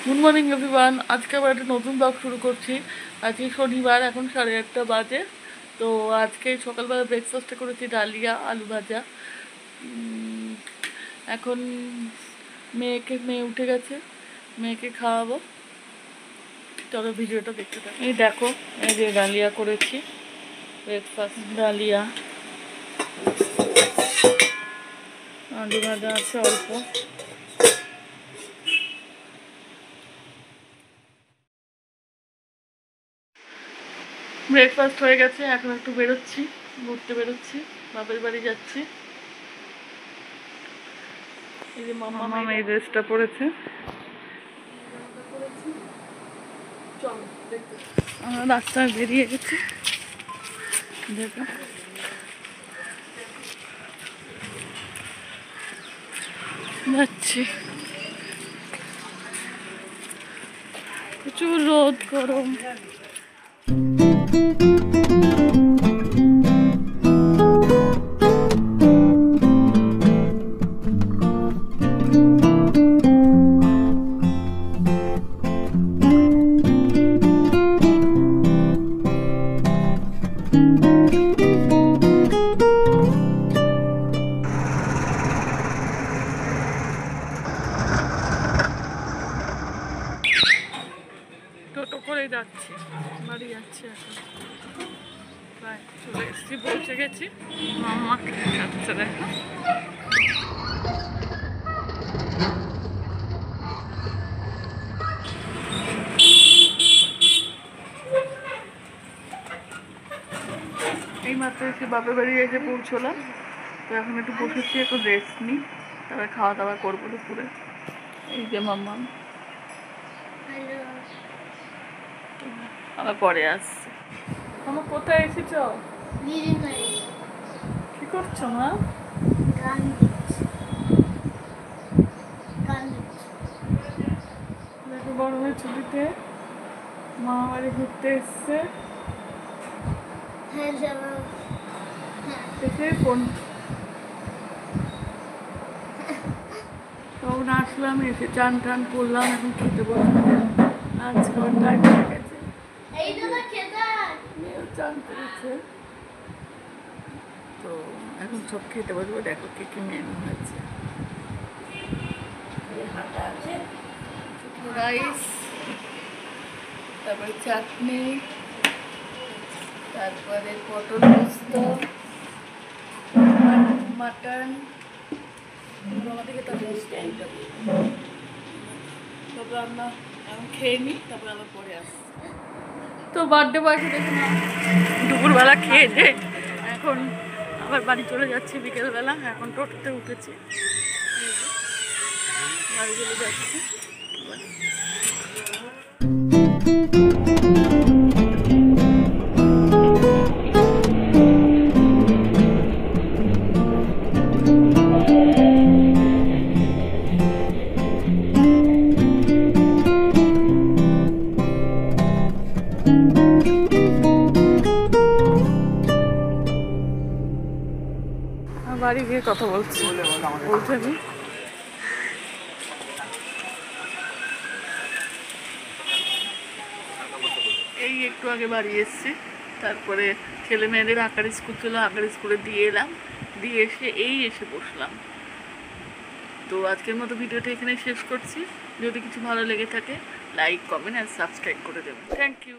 Good morning everyone. আজকে আবার একটা নতুন ব্লগ শুরু করছি। আজকে শনিবার, এখন 8:30 বাজে। তো আজকে সকালবেলা ব্রেকফাস্টে করেছি ডালিয়া, আলু ভাজা। এখন মেয়ে উঠে গেছে, মেয়েকে খাওয়াবো। চলো ভিডিওটা দেখতে থাকো। এই দেখো, এই যে ডালিয়া করেছি, ব্রেকফাস্ট ডালিয়া, আলু ভাজা আছে অল্প। ব্রেকফাস্ট হয়ে গেছে, এখন একটু বেরোচ্ছি, ঘুরতে বেরোচ্ছি, বাপের বাড়ি যাচ্ছি। এই যে মাম্মা এই ড্রেসটা পরেছে। আমরা রাস্তায় বেরিয়ে গেছি, দেখো যাচ্ছি। প্রচুর রোদ, গরম। টোটো করে যাচ্ছি, বাড়ি যাচ্ছি। এখন প্রায় চলে এসেছি, পৌঁছে গেছি। মাম্মাকে যাচ্ছে, দেখো। এই মাত্র এসে বাপের বাড়ি এসে পৌঁছলাম। তো এখন একটু বসেছি, একটু রেস্ট নিই, তারপরে খাওয়া দাওয়া করবো দুপুরে। এই যে মাম্মা আবার পরে আসছে। আমার কোথায় এসেছ? কি করছো মা? দেখো, গরমের ছুটিতে মামা বাড়ি ঘুরতে এসছে। দেখে ফোন তখন আসলাম, এসে চান টান করলাম, এখন খেতে বসবো। আজকে আমার টাইম হয়ে গেছে, মেয়েও চান করেছে। তো এখন সব খেতে বসবো। দেখো কি কি মেনু হয়েছে। রাইস, তারপরে চাটনি, তারপরে পটল পোস্ত, মাটন। আমাদেরকে তো তারপরে আমরা এখন খেয়ে নিই, তারপরে আবার পরে আসি। তো বার্থডে বয়সে দেখুন দুপুরবেলা খেয়েছে, এখন আবার বাড়ি চলে যাচ্ছি বিকেলবেলা। এখন টোটোতে উঠেছি, বাড়ি চলে যাচ্ছি। বাড়ি গিয়ে কথা বলছি, বলতে নি। এই একটু আগে বাড়ি এসছি, তারপরে ছেলে মেয়েদের আঁকার স্কুল ছিল, আঁকার স্কুলে দিয়ে এলাম, দিয়ে এসে বসলাম। তো আজকের মতো ভিডিওটা এখানে শেষ করছি। যদি কিছু ভালো লেগে থাকে লাইক, কমেন্ট আর সাবস্ক্রাইব করে দেবেন। Thank you.